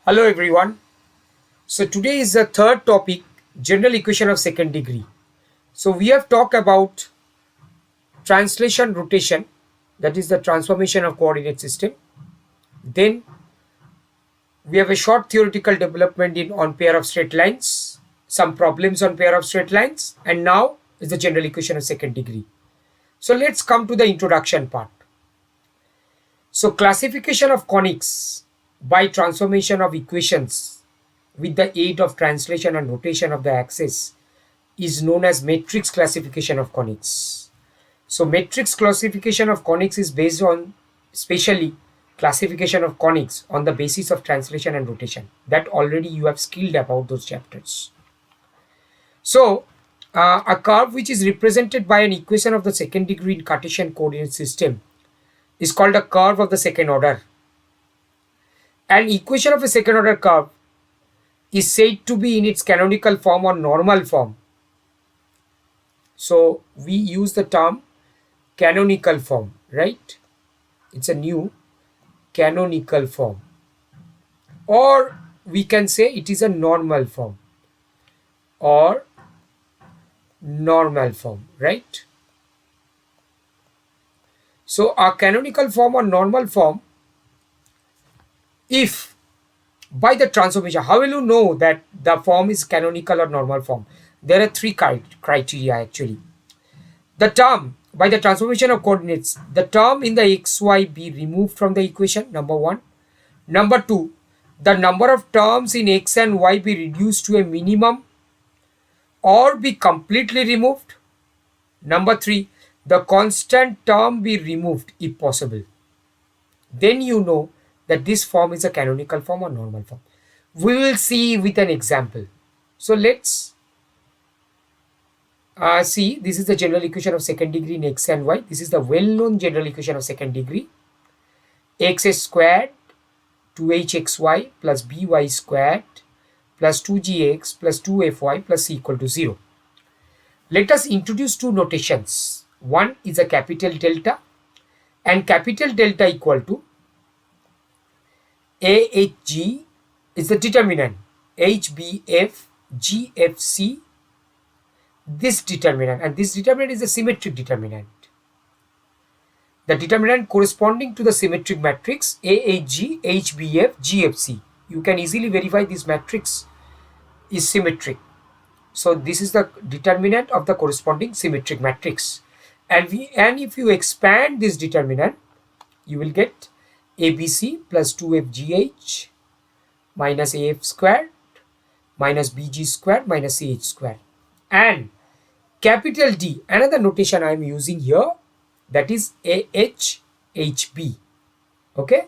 Hello everyone. So today is the third topic, general equation of second degree. So we have talked about translation rotation, that is the transformation of coordinate system. Then we have a short theoretical development in on pair of straight lines, some problems on pair of straight lines, and now is the general equation of second degree. So let's come to the introduction part. So classification of conics by transformation of equations with the aid of translation and rotation of the axis is known as matrix classification of conics. So matrix classification of conics is based on specially classification of conics on the basis of translation and rotation. That already you have skilled about those chapters. So a curve which is represented by an equation of the second degree in Cartesian coordinate system is called a curve of the second order. An equation of a second order curve is said to be in its canonical form or normal form. So we use the term canonical form, right? It's a new canonical form, or we can say it is a normal form or normal form, right? So a canonical form or normal form, if by the transformation, how will you know that the form is canonical or normal form? There are three criteria actually. The term by the transformation of coordinates, the term in the xy be removed from the equation, number one. Number two, the number of terms in x and y be reduced to a minimum or be completely removed. Number three, the constant term be removed if possible. Then you know that this form is a canonical form or normal form. We will see with an example. So let's see, this is the general equation of second degree in x and y. This is the well-known general equation of second degree. X squared 2hxy plus by squared plus 2gx plus 2fy plus c equal to 0. Let us introduce two notations. One is a capital delta, and capital delta equal to ahg is the determinant, hbf gfc, this determinant, and this determinant is a symmetric determinant. The determinant corresponding to the symmetric matrix AHG, HBF, GFC. You can easily verify this matrix is symmetric. So this is the determinant of the corresponding symmetric matrix. And if you expand this determinant, you will get ABC plus 2FGH minus AF squared minus BG squared minus CH squared. And capital D, another notation I am using here, that is AHHB. Okay,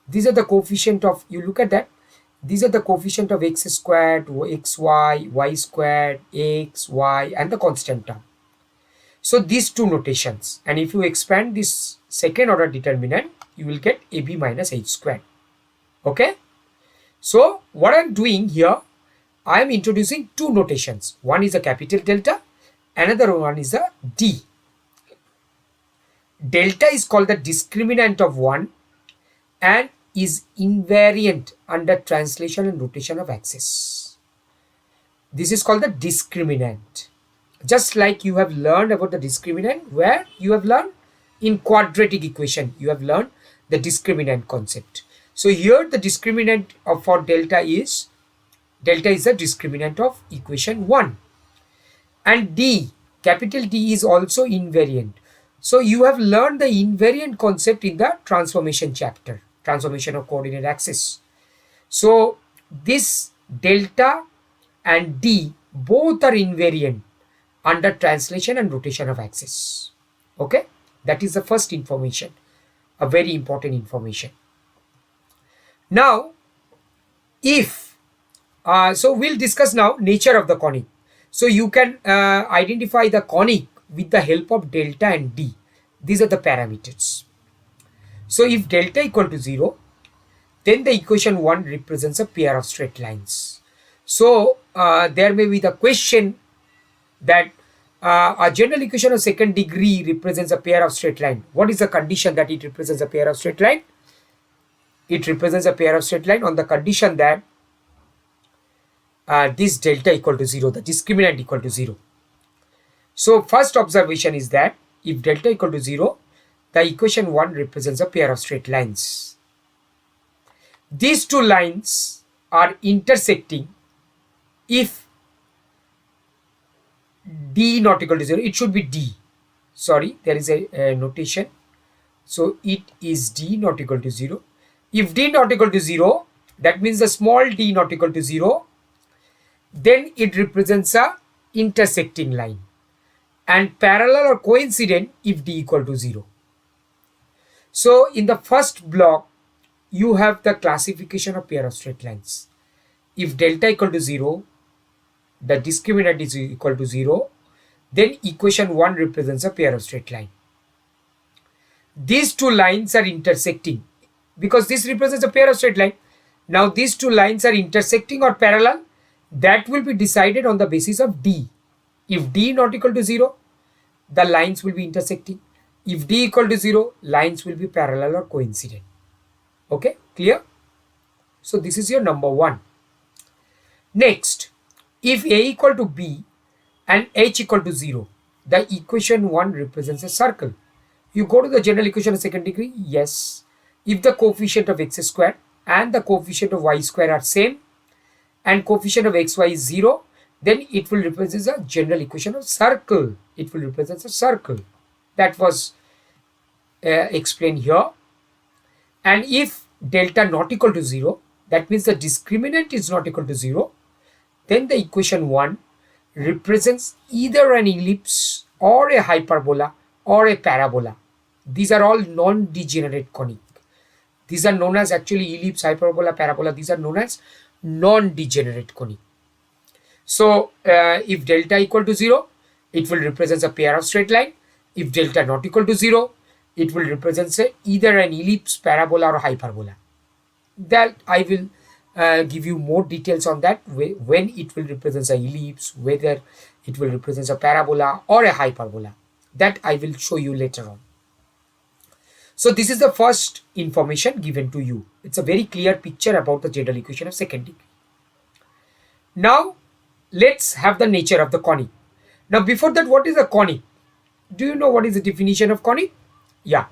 these are the coefficient of, you look at that, these are the coefficient of x squared, xy, y squared, x, y, and the constant term. So these two notations, and if you expand this second order determinant, you will get AB minus h squared. Okay, so what I am doing here, I am introducing two notations. One is a capital delta, another one is a D. Delta is called the discriminant of 1 and is invariant under translation and rotation of axis. This is called the discriminant. Just like you have learned about the discriminant, where you have learned in quadratic equation, you have learned the discriminant concept. So here the discriminant for delta is the discriminant of equation 1. And D, capital D, is also invariant. So you have learned the invariant concept in the transformation chapter, transformation of coordinate axis. So this delta and D both are invariant under translation and rotation of axis. Okay, that is the first information, a very important information. Now, if so we'll discuss now nature of the conic. So you can identify the conic with the help of delta and D. These are the parameters. So if delta equal to 0, then the equation 1 represents a pair of straight lines. So there may be the question that a general equation of second degree represents a pair of straight line. What is the condition that it represents a pair of straight line? it represents a pair of straight line on the condition that this delta equal to 0, the discriminant equal to 0. So first observation is that if delta equal to 0, the equation 1 represents a pair of straight lines. These two lines are intersecting if d not equal to 0. It should be d. Sorry, there is a notation. So it is d not equal to 0. If d not equal to 0, that means the small d not equal to 0, then it represents a intersecting line, and parallel or coincident if d equal to 0. So in the first block, you have the classification of pair of straight lines. If delta equal to 0, the discriminant is equal to 0, then equation 1 represents a pair of straight line. These two lines are intersecting because this represents a pair of straight line. Now these two lines are intersecting or parallel. That will be decided on the basis of d. If d not equal to 0, the lines will be intersecting. If d equal to 0, lines will be parallel or coincident. Okay, clear? So this is your number 1. Next, if a equal to b and h equal to 0, the equation 1 represents a circle. You go to the general equation of second degree. Yes, if the coefficient of x square and the coefficient of y square are same and coefficient of xy is 0, then it will represent a general equation of circle. It will represent a circle. That was explained here. And if delta not equal to 0, that means the discriminant is not equal to 0, then the equation 1 represents either an ellipse or a hyperbola or a parabola. These are all non-degenerate conic. These are known as actually ellipse, hyperbola, parabola. These are known as non-degenerate conic. So if delta equal to 0, it will represent a pair of straight line. If delta not equal to 0, it will represent either an ellipse, parabola or hyperbola. That I will give you more details on that when it will represent an ellipse, whether it will represent a parabola or a hyperbola. That I will show you later on. So this is the first information given to you. It's a very clear picture about the general equation of second degree. Now let's have the nature of the conic. Now before that, what is a conic? Do you know what is the definition of conic? Yeah,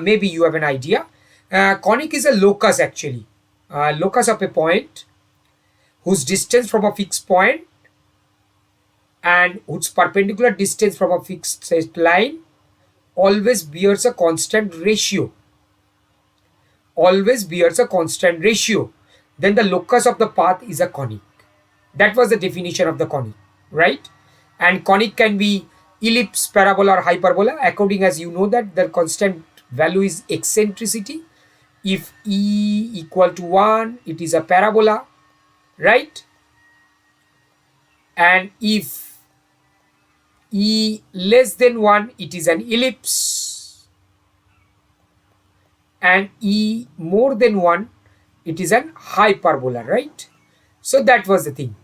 maybe you have an idea. Conic is a locus actually. Locus of a point whose distance from a fixed point and whose perpendicular distance from a fixed straight line always bears a constant ratio. Always bears a constant ratio. Then the locus of the path is a conic. That was the definition of the conic, right? And conic can be ellipse, parabola or hyperbola according as you know that the constant value is eccentricity. If e equal to 1, it is a parabola, right? And if e less than 1, it is an ellipse. And e more than 1, it is an hyperbola, right? So that was the thing.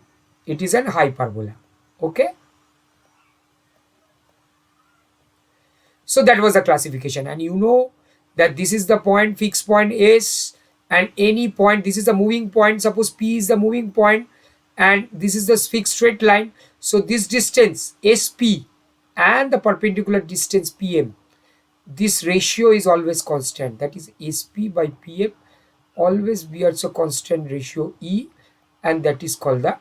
It is an hyperbola. Okay. So that was the classification, and you know that this is the point, fixed point S, and any point, this is the moving point. Suppose P is the moving point and this is the fixed straight line. So this distance SP and the perpendicular distance PM, this ratio is always constant. That is SP by PM always bears a constant ratio E, and that is called the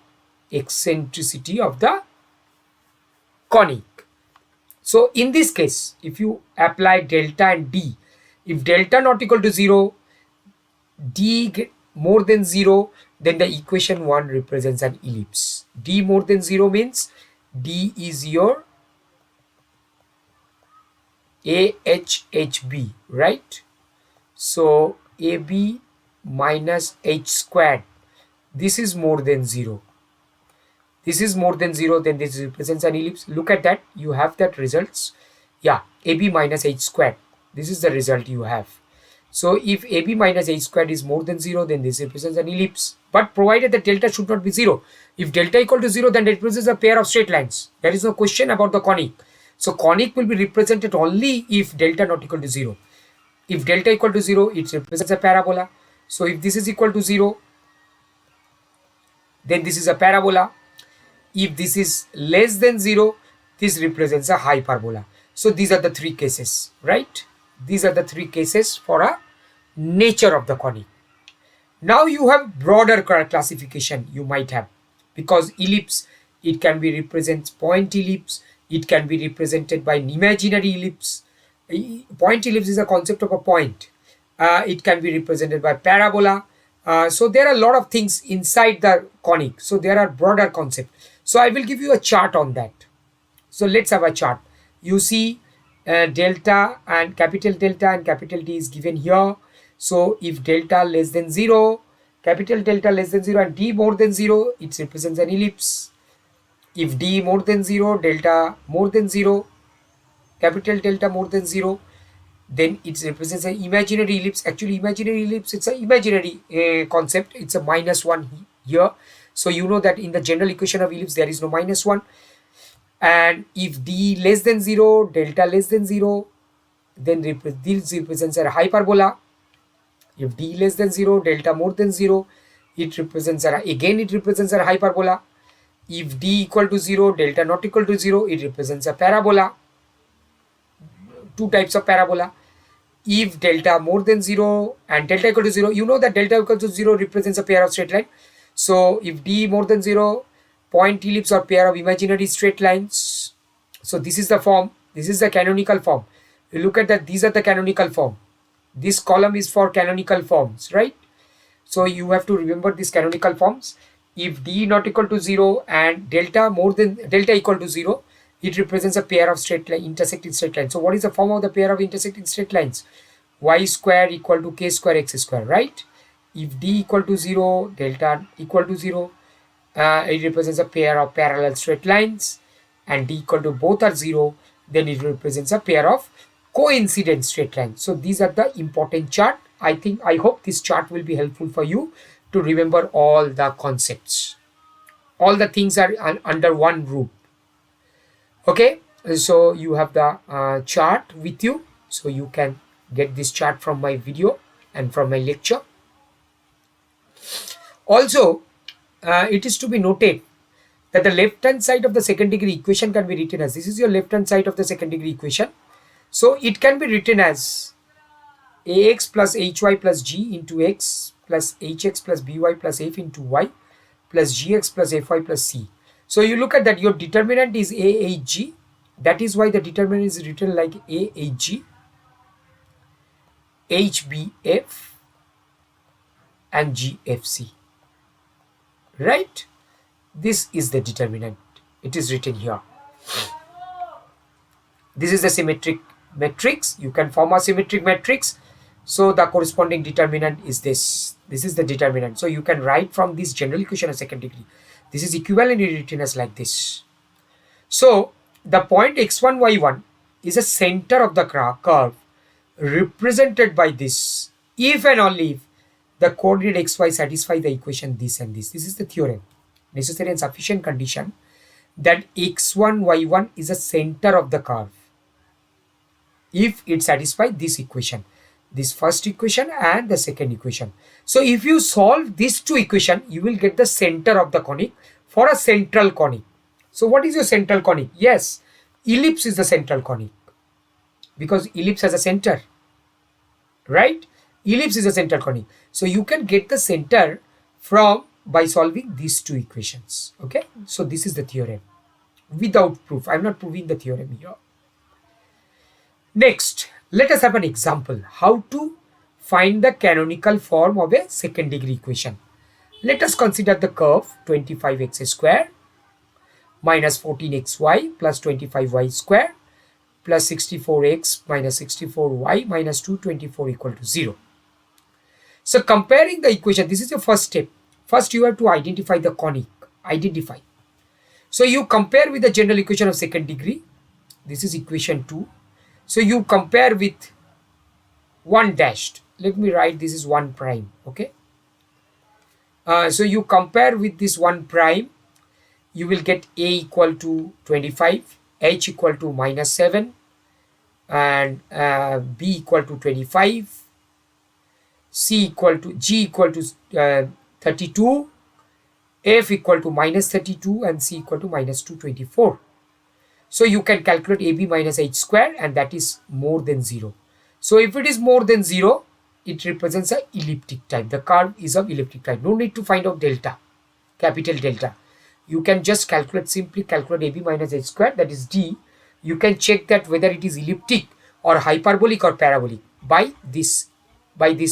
eccentricity of the conic. So in this case, if you apply delta and D, if delta not equal to 0, D more than 0, then the equation 1 represents an ellipse. D more than 0 means D is your AHHB, right? So AB minus H squared, this is more than 0. This is more than 0, then this represents an ellipse. Look at that, you have that results. Yeah, AB minus H squared, this is the result you have. So if AB minus H squared is more than 0, then this represents an ellipse. But provided that delta should not be 0. If delta equal to 0, then it represents a pair of straight lines. There is no question about the conic. So conic will be represented only if delta not equal to 0. If delta equal to 0, it represents a parabola. So if this is equal to 0, then this is a parabola. If this is less than 0, this represents a hyperbola. So these are the three cases, right? These are the three cases for a nature of the conic. Now you have broader classification you might have, because ellipse, it can be represented point ellipse, it can be represented by an imaginary ellipse. Point ellipse is a concept of a point. It can be represented by parabola. So there are a lot of things inside the conic. So there are broader concepts. So I will give you a chart on that. So let's have a chart. You see delta and capital D is given here. So if delta less than 0, capital delta less than 0 and D more than 0, it represents an ellipse. If D more than 0, delta more than 0, capital delta more than 0, then it represents an imaginary ellipse. Actually, imaginary ellipse, it's an imaginary concept. It's a -1 here. So you know that in the general equation of ellipse, there is no -1. And if D less than 0, delta less than 0, then this represents a hyperbola. If D less than 0, delta more than 0, it represents a hyperbola. If D equal to 0, delta not equal to 0, it represents a parabola. Two types of parabola. If delta more than 0 and delta equal to 0, you know that delta equal to 0 represents a pair of straight line. So if D more than 0, point ellipse or pair of imaginary straight lines. So this is the form. This is the canonical form. You look at that, these are the canonical form. This column is for canonical forms, right? So you have to remember these canonical forms. If D not equal to 0 and delta equal to 0, it represents a pair of straight line, intersecting straight lines. So what is the form of the pair of intersecting straight lines? Y square equal to k square x square, right? If D equal to 0, delta equal to 0, it represents a pair of parallel straight lines, and D equal to both are 0, then it represents a pair of coincident straight lines. So these are the important chart. I hope this chart will be helpful for you to remember all the concepts. All the things are under one roof. Okay, so you have the chart with you, so you can get this chart from my video and from my lecture. Also, it is to be noted that the left hand side of the second degree equation can be written as, this is your left hand side of the second degree equation. So it can be written as ax plus hy plus g into x plus hx plus by plus f into y plus gx plus fy plus c. So you look at that, your determinant is ahg. That is why the determinant is written like ahg, hbf and gfc, right? This is the determinant. It is written here. This is the symmetric matrix. You can form a symmetric matrix. So the corresponding determinant is this. This is the determinant. So you can write from this general equation of second degree. This is equivalently written as like this. So the point x1, y1 is a center of the curve represented by this if and only if the coordinate xy satisfy the equation this and this. This is the theorem. Necessary and sufficient condition that x1, y1 is a center of the curve if it satisfies this equation, this first equation and the second equation. So if you solve these two equations, you will get the center of the conic for a central conic. So what is your central conic? Yes, ellipse is the central conic because ellipse has a center, right? Ellipse is a central conic. So you can get the center from by solving these two equations. Okay, so this is the theorem without proof. I'm not proving the theorem here. Next, let us have an example how to find the canonical form of a second degree equation. Let us consider the curve 25x square minus 14xy plus 25y square plus 64x minus 64y minus 224 equal to 0. So comparing the equation, this is your first step. First you have to identify the conic. Identify. So you compare with the general equation of second degree. This is equation 2. So you compare with 1 dashed. Let me write this is 1 prime. Okay. So you compare with this 1 prime. You will get a equal to 25, h equal to -7 and b equal to 25, C equal to G equal to 32, F equal to minus 32, and C equal to minus 224. So you can calculate AB minus H square, and that is more than 0. So if it is more than 0, it represents a elliptic type. The curve is of elliptic type. No need to find out delta, capital delta. You can just simply calculate AB minus H square, that is D. You can check that whether it is elliptic or hyperbolic or parabolic by this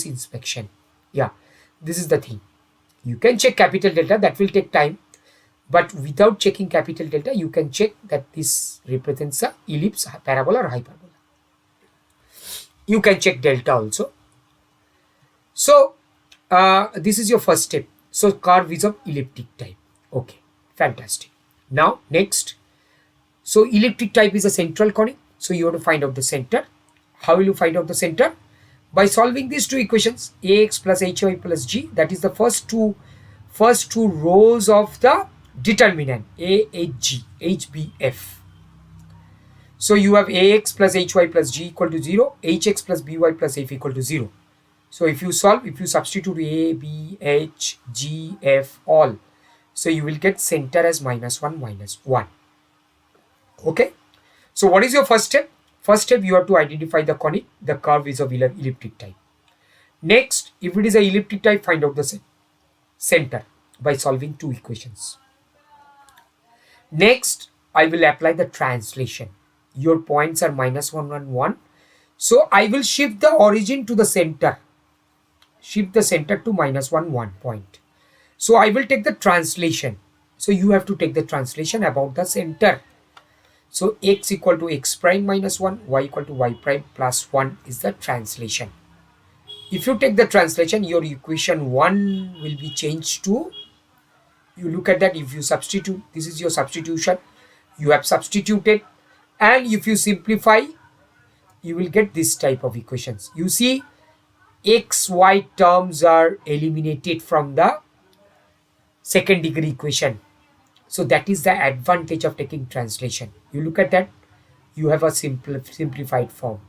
inspection. Yeah, this is the thing. You can check capital delta, that will take time. But without checking capital delta, you can check that this represents a ellipse, parabola or hyperbola. You can check delta also. So this is your first step. So curve is of elliptic type. Okay, fantastic. Now next, so elliptic type is a central conic. So you have to find out the center. How will you find out the center? By solving these two equations, ax plus hy plus g, that is the first two rows of the determinant a, h, g, h, b, f. So you have ax plus hy plus g equal to 0, hx plus by plus f equal to 0. So if you substitute a, b, h, g, f all, so you will get center as minus 1, minus 1. Okay. So what is your first step? First step, you have to identify the conic. The curve is of elliptic type. Next, if it is a elliptic type, find out the center by solving two equations. Next, I will apply the translation. Your points are minus 1, 1, 1. So I will shift the origin to the center. Shift the center to minus 1, 1 point. So I will take the translation. So you have to take the translation about the center. So x equal to x prime minus 1, y equal to y prime plus 1 is the translation. If you take the translation, your equation 1 will be changed to, you look at that, if you substitute, this is your substitution, you have substituted, and if you simplify, you will get this type of equations. You see, x, y terms are eliminated from the second degree equation. So that is the advantage of taking translation. You look at that, you have a simplified form.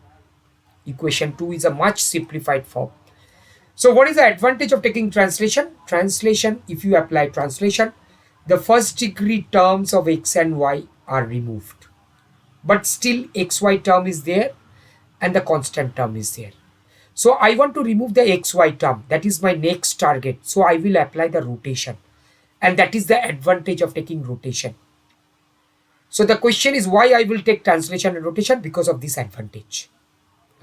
Equation 2 is a much simplified form. So what is the advantage of taking translation? Translation, if you apply translation, the first degree terms of x and y are removed. But still xy term is there and the constant term is there. So I want to remove the xy term. That is my next target. So I will apply the rotation. And that is the advantage of taking rotation. So the question is why I will take translation and rotation? Because of this advantage.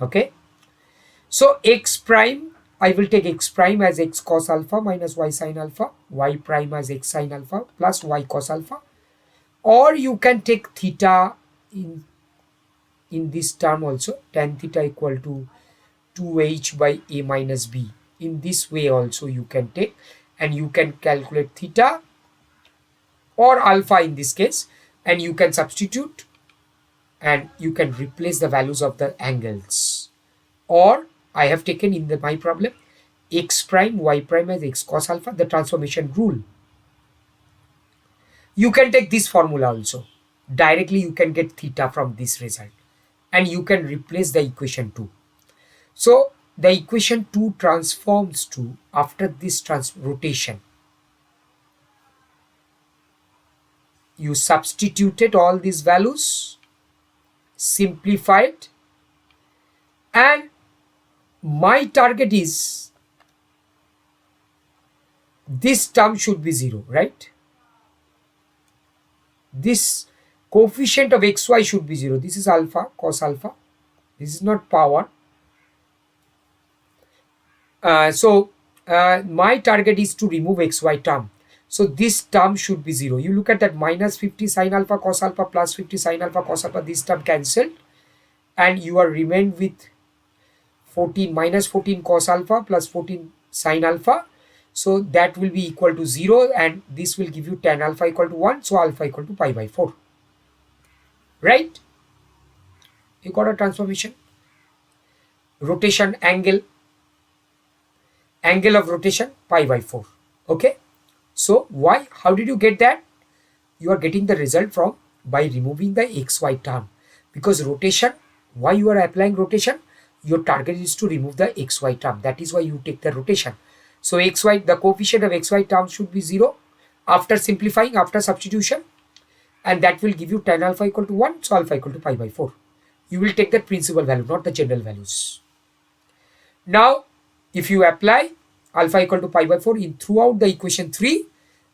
Okay. So x prime, I will take x prime as x cos alpha minus y sin alpha, y prime as x sin alpha plus y cos alpha. Or you can take theta in this term also, tan theta equal to 2h by a minus b. In this way also you can take, and you can calculate theta or alpha in this case, and you can substitute and you can replace the values of the angles. Or I have taken in my problem x prime, y prime as x cos alpha, the transformation rule. You can take this formula also. Directly you can get theta from this result, and you can replace the equation 2. So the equation 2 transforms to, after this rotation, you substituted all these values, simplified, and my target is this term should be 0, right? This coefficient of xy should be 0. This is alpha, cos alpha. This is not power. So my target is to remove xy term. So this term should be 0. You look at that, minus 50 sin alpha cos alpha plus 50 sin alpha cos alpha, this term cancelled, and you are remained with 14 minus 14 cos alpha plus 14 sin alpha. So that will be equal to 0, and this will give you tan alpha equal to 1. So alpha equal to pi by 4. Right? You got a transformation. Rotation angle of rotation pi by 4. Okay. So why? How did you get that? You are getting the result from by removing the xy term. Because rotation, why you are applying rotation? your target is to remove the xy term. That is why you take the rotation. So xy, the coefficient of xy term should be 0 after simplifying, after substitution, and that will give you tan alpha equal to 1, so alpha equal to pi by 4. You will take that principal value, not the general values. Now, if you apply alpha equal to pi by 4 in throughout the equation 3,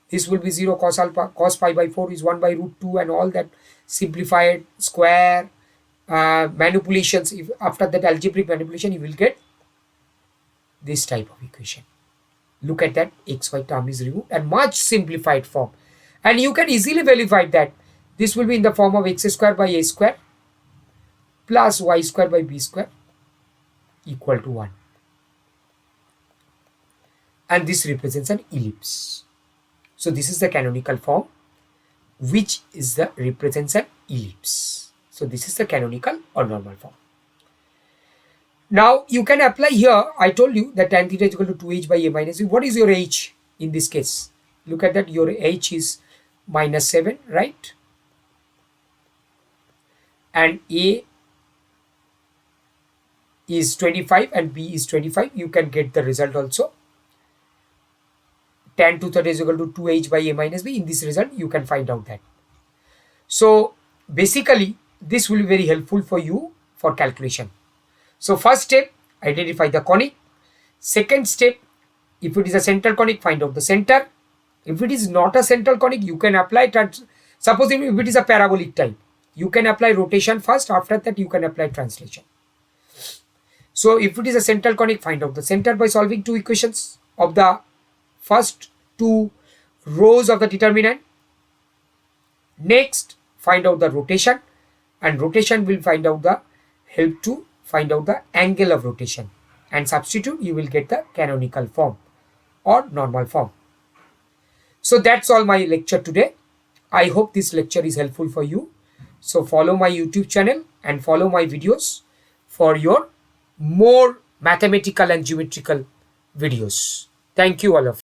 this will be 0 cos alpha, cos pi by 4 is 1 by root 2, and all that simplified square manipulations. If after that algebraic manipulation, you will get this type of equation. Look at that, xy term is removed and much simplified form. And you can easily verify that this will be in the form of x square by a square plus y square by b square equal to 1. And this represents an ellipse. So this is the canonical form, which is the represents an ellipse. So this is the canonical or normal form. Now you can apply here. I told you that tan theta is equal to 2h by a minus b. What is your h in this case? Look at that. Your h is minus 7, right? And a is 25 and b is 25. You can get the result also. Tan 230 is equal to 2h by a minus b. In this result, you can find out that. So basically, this will be very helpful for you for calculation. So first step, identify the conic. Second step, if it is a central conic, find out the center. If it is not a central conic, you can apply, suppose if it is a parabolic type, you can apply rotation first. After that, you can apply translation. So if it is a central conic, find out the center by solving two equations of the first two rows of the determinant. Next, find out the rotation, and rotation will find out the help to find out the angle of rotation, and substitute, you will get the canonical form or normal form. So that's all my lecture today. I hope this lecture is helpful for you. So follow my YouTube channel and follow my videos for your more mathematical and geometrical videos. Thank you all of you.